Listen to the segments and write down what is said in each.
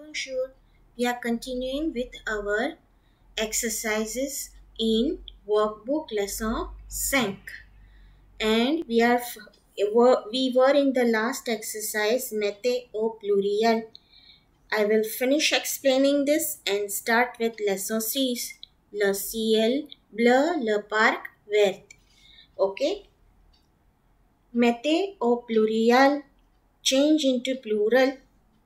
Bonjour. We are continuing with our exercises in workbook lesson 5 and we were in the last exercise mettez au pluriel. I will finish explaining this and start with lesson 6, le ciel, bleu, le parc, vert. Okay? Mettez au pluriel, change into plural.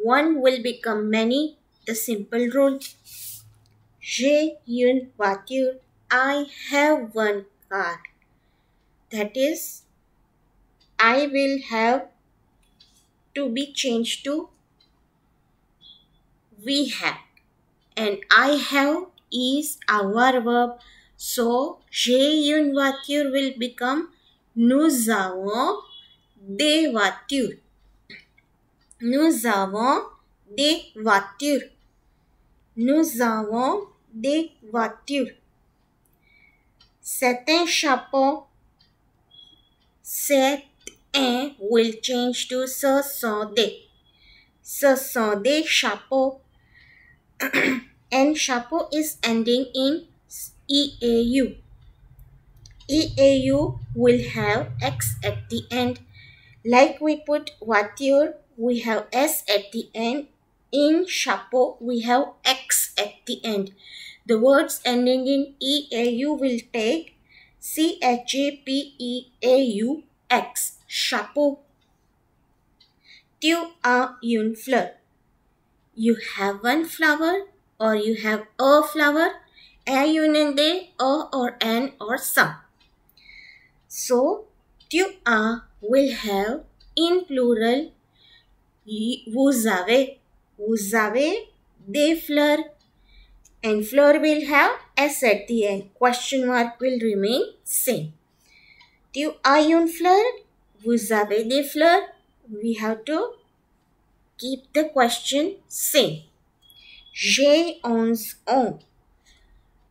One will become many, the simple rule. J'ai une voiture. I have one car. That is, I will have to be changed to we have. And I have is our verb. So, j'ai une voiture will become nous avons des voitures. Nous avons des voitures. Nous avons des voitures. C'est un chapeau. C'est un will change to ce sont des. Ce sont des chapeaux. And chapeau is ending in EAU. EAU will have X at the end. Like we put voiture, we have S at the end. In chapeau, we have X at the end. The words ending in EAU will take CHAPEAUX. Chapeau. Tu as une fleur. You have one flower or you have a flower. A union de, a or an or some. So, tu as will have in plural vous avez. Vous avez des fleurs. And fleur will have S at the end. Question mark will remain same. Tu as une fleur? Vous avez des fleurs? We have to keep the question same. J'ai 11 ans.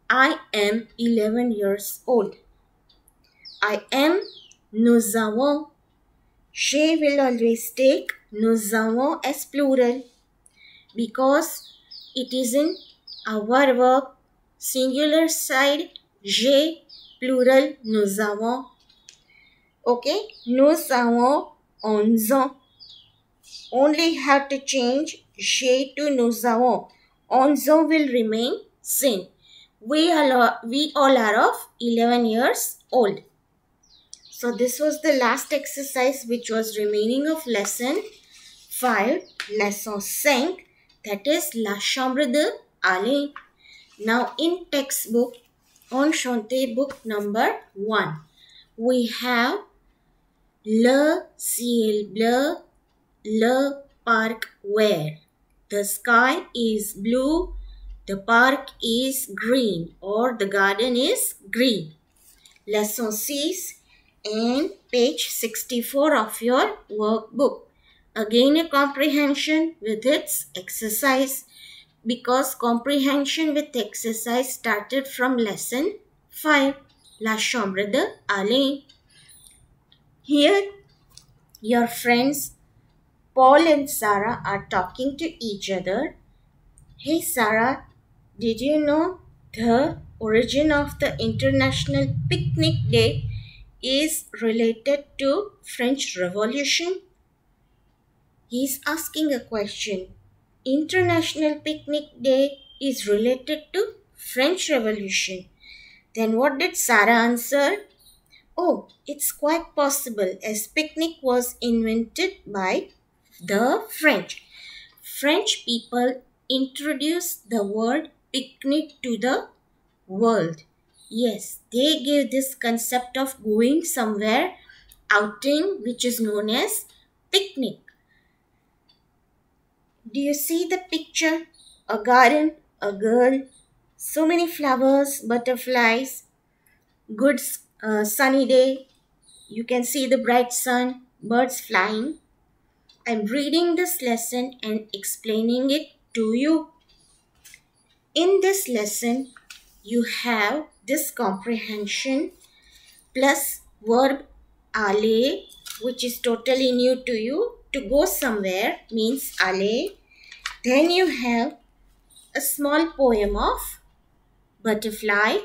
I am 11 years old. I am, nous avons. J'ai will always take nous avons as plural because it is in our verb singular side. J'ai plural nous avons. Okay, nous avons 11 ans. Only have to change j'ai to nous avons. 11 ans will remain same. We all are of 11 years old. So this was the last exercise which was remaining of lesson 5, lesson 5, that is La Chambre de Alain. Now in textbook, on Chanté book number 1, we have Le ciel bleu, le parc vert. The sky is blue, the park is green or the garden is green. Lesson 6 and page 64 of your workbook. Again a comprehension with its exercise because comprehension with exercise started from lesson 5, La Chambre de Alain. Here your friends Paul and Sarah are talking to each other. Hey Sarah, did you know the origin of the International Picnic Day is related to French Revolution? He is asking a question. International Picnic Day is related to French Revolution. Then what did Sarah answer? Oh, it's quite possible as picnic was invented by the French. French people introduced the word picnic to the world. Yes, they gave this concept of going somewhere outing which is known as picnic. Do you see the picture? A garden, a girl, so many flowers, butterflies, good sunny day. You can see the bright sun, birds flying. I'm reading this lesson and explaining it to you. In this lesson, you have this comprehension plus verb aller, which is totally new to you. To go somewhere means aller. Then you have a small poem of butterfly,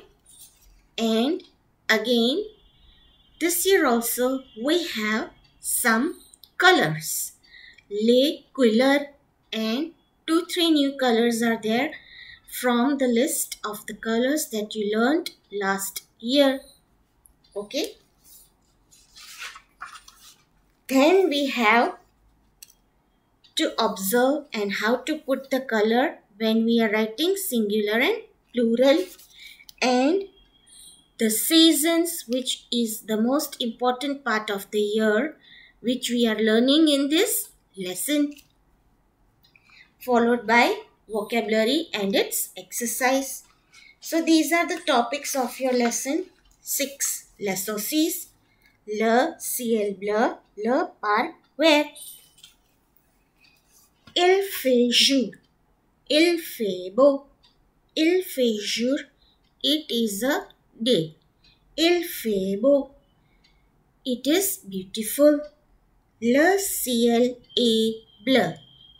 and again this year also we have some colors. Les couleurs, and 2-3 new colors are there from the list of the colors that you learned last year. Okay. Then we have to observe and how to put the color when we are writing singular and plural, and the seasons, which is the most important part of the year, which we are learning in this lesson, followed by vocabulary and its exercise. So these are the topics of your lesson 6. Les saucisses, le ciel bleu, le parc vert. Il fait jour, il fait beau, il fait jour, it is a day. Il fait beau, it is beautiful. Le ciel est bleu,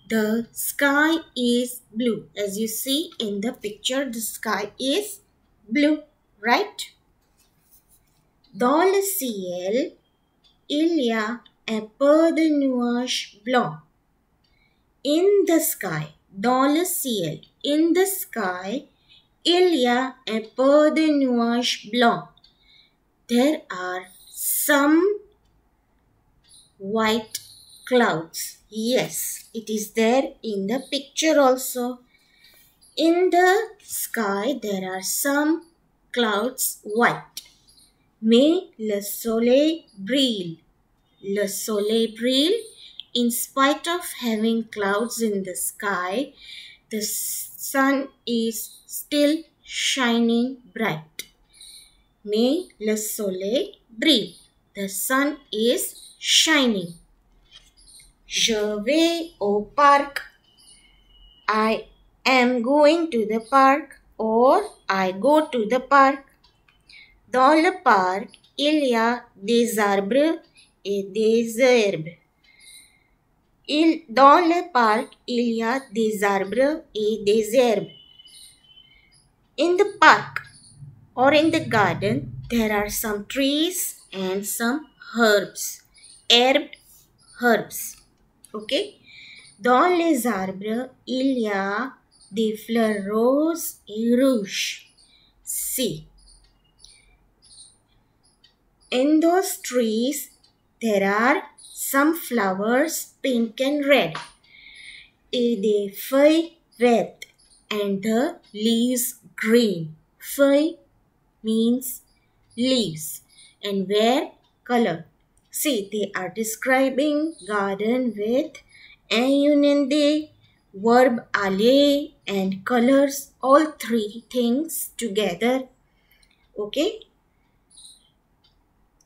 the sky is blue. As you see in the picture, the sky is blue, right? Dans le ciel, il y a un peu de nuages blancs. In the sky, dans le ciel, in the sky, il y a un peu de nuages blancs. There are some white clouds. Yes, it is there in the picture also. In the sky, there are some clouds white. Mais le soleil brille. Le soleil brille. In spite of having clouds in the sky, the sun is still shining bright. Mais le soleil brille. The sun is shining. Je vais au parc. I am going to the park, or I go to the park. Dans le parc, il y a des arbres et des herbes. Dans le parc, il y a des arbres et des herbes. In the park or in the garden, there are some trees and some herbs. Herbs. Okay? Dans les arbres, il y a des fleurs roses et rouges. See. In those trees, there are some flowers pink and red. Et des feuilles vertes, and the leaves green. Feuille means leaves, and vert color. See, they are describing garden with un union de, verb aller, and colors, all three things together. Okay?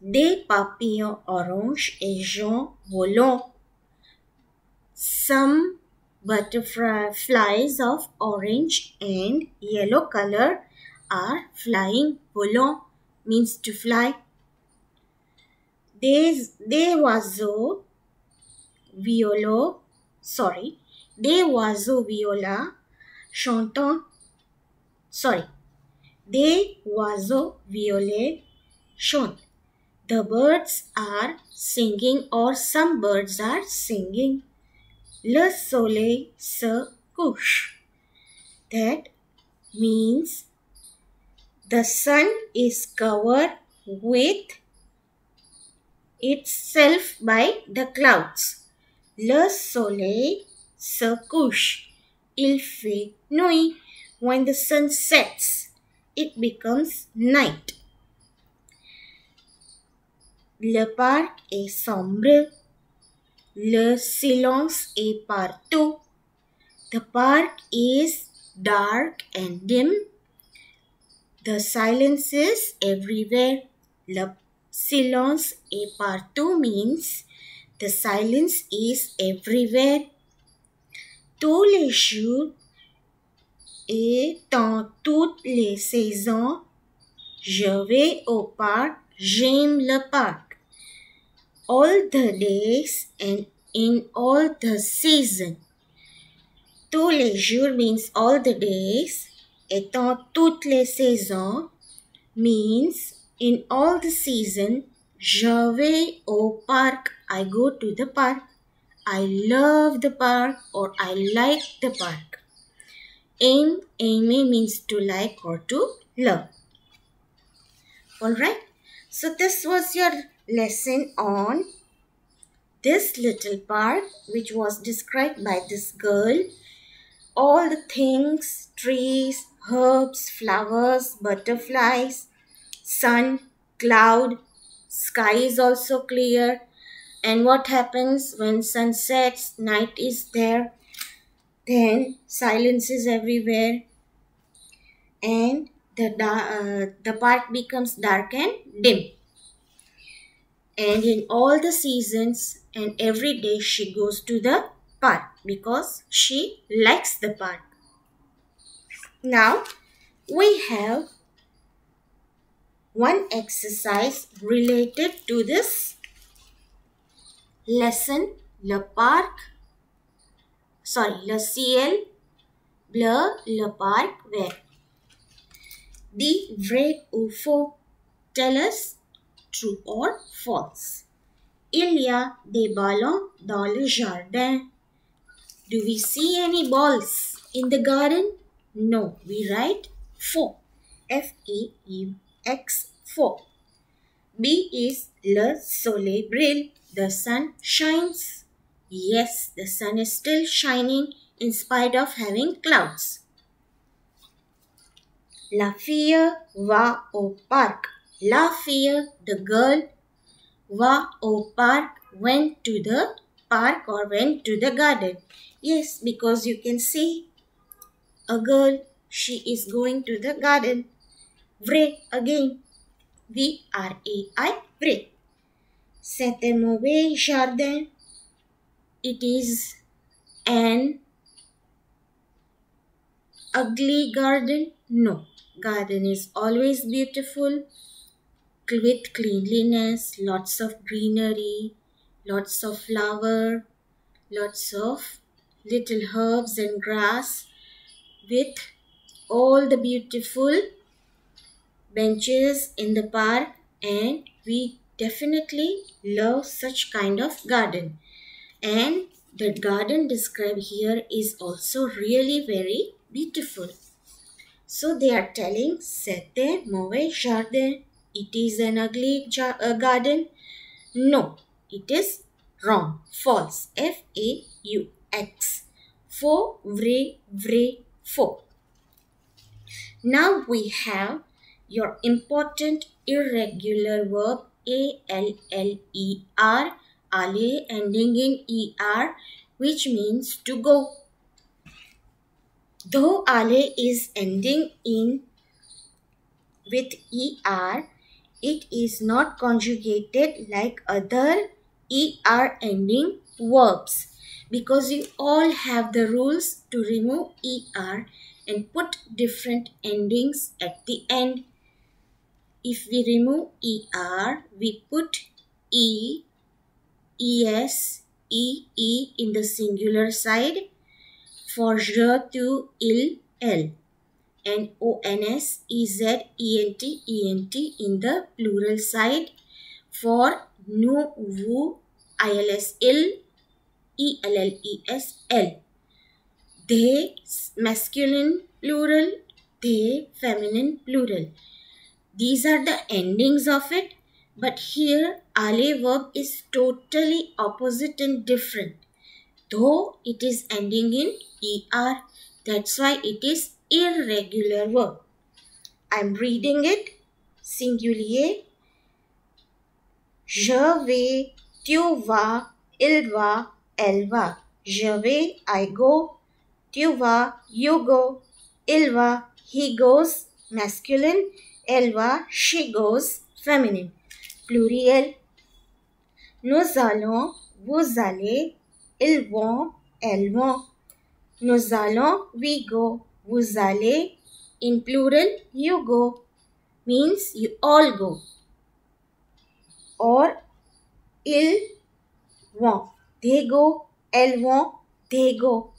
Des papillons orange et jaune volant. Some butterflies of orange and yellow color are flying. Volant means to fly. Des oiseaux violets chantant. Des oiseaux violets chantent. The birds are singing, or some birds are singing. Le soleil se couche. That means the sun is covered with itself by the clouds. Le soleil se couche. Il fait nuit. When the sun sets, it becomes night. Le parc est sombre. Le silence est partout. The park is dark and dim. The silence is everywhere. Le silence est partout means the silence is everywhere. Tous les jours et dans toutes les saisons, je vais au parc, j'aime le parc. All the days and in all the season. Tous les jours means all the days. Et dans toutes les saisons means in all the season. Je vais au parc. I go to the park. I love the park or I like the park. Aimer means to like or to love. Alright. So this was your lesson on this little park which was described by this girl. All the things, trees, herbs, flowers, butterflies, sun, cloud, sky is also clear. And what happens when sun sets, night is there, then silence is everywhere, and the park becomes dark and dim. And in all the seasons and every day she goes to the park because she likes the park. Now we have one exercise related to this lesson. Le ciel, bleu, le parc, vert. Dit vrai ou faux? Tell us true or false. Il y a des ballons dans le jardin. Do we see any balls in the garden? No, we write faux. F-A-U-X, faux. B is le soleil brille. The sun shines. Yes, the sun is still shining in spite of having clouds. La fille va au parc. La fille, the girl, va au parc, went to the park or went to the garden. Yes, because you can see a girl, she is going to the garden. Vrai again. V-R-A-I, vrai. C'est un mauvais jardin. It is an ugly garden. No, garden is always beautiful with cleanliness, lots of greenery, lots of flower, lots of little herbs and grass with all the beautiful benches in the park, and we definitely love such kind of garden. And the garden described here is also really very beautiful. So they are telling c'est un mauvais jardin. It is an ugly garden. No, it is wrong. False. F-A-U-X. Faux, vrai, vrai, faux. Now we have your important irregular verb A-L-L-E-R, aller ending in E-R, which means to go. Though aller is ending in with ER, it is not conjugated like other ER ending verbs because you all have the rules to remove ER and put different endings at the end. If we remove ER, we put E, ES, EE in the singular side. For je, tu, il, elle. And ONS, EZ, ENT, ENT in the plural side. For nous, vous, ILS, il, ELLES, L. They, masculine plural, they, feminine plural. These are the endings of it. But here, aller verb is totally opposite and different. Though it is ending in ER, that's why it is irregular verb. I'm reading it. Singulier. Je vais, tu vas, il va, elle va. Je vais, I go. Tu vas, you go. Il va, he goes, masculine. Elle va, she goes, feminine. Pluriel. Nous allons, vous allez, ils vont, elles vont. Nous allons, we go. Vous allez, in plural, you go. Means you all go. Or, ils vont. They go, elles vont, they go.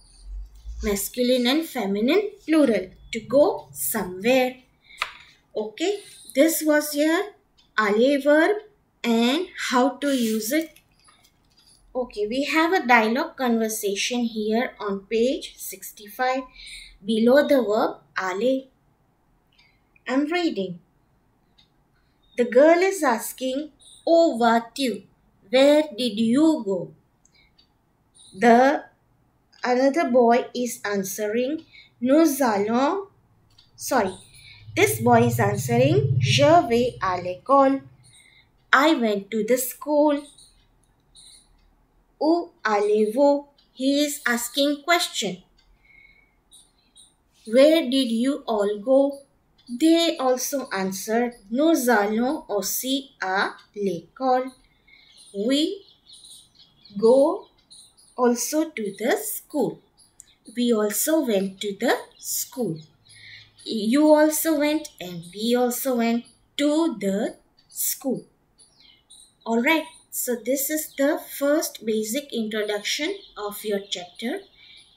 masculine and feminine plural, to go somewhere. Okay, this was your aller verb and how to use it. Okay, we have a dialogue conversation here on page 65 below the verb aller. I'm reading. The girl is asking, "Oh, what you? Where did you go?" The another boy is answering, "Nous allons." Sorry, this boy is answering, "Je vais à l'école." I went to the school. Où allez-vous? He is asking question. Where did you all go? They also answered, "Nous allons aussi à l'école." We go also to the school. We also went to the school. You also went and we also went to the school. Alright, so this is the first basic introduction of your chapter,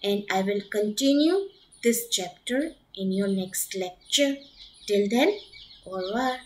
and I will continue this chapter in your next lecture. Till then, au revoir.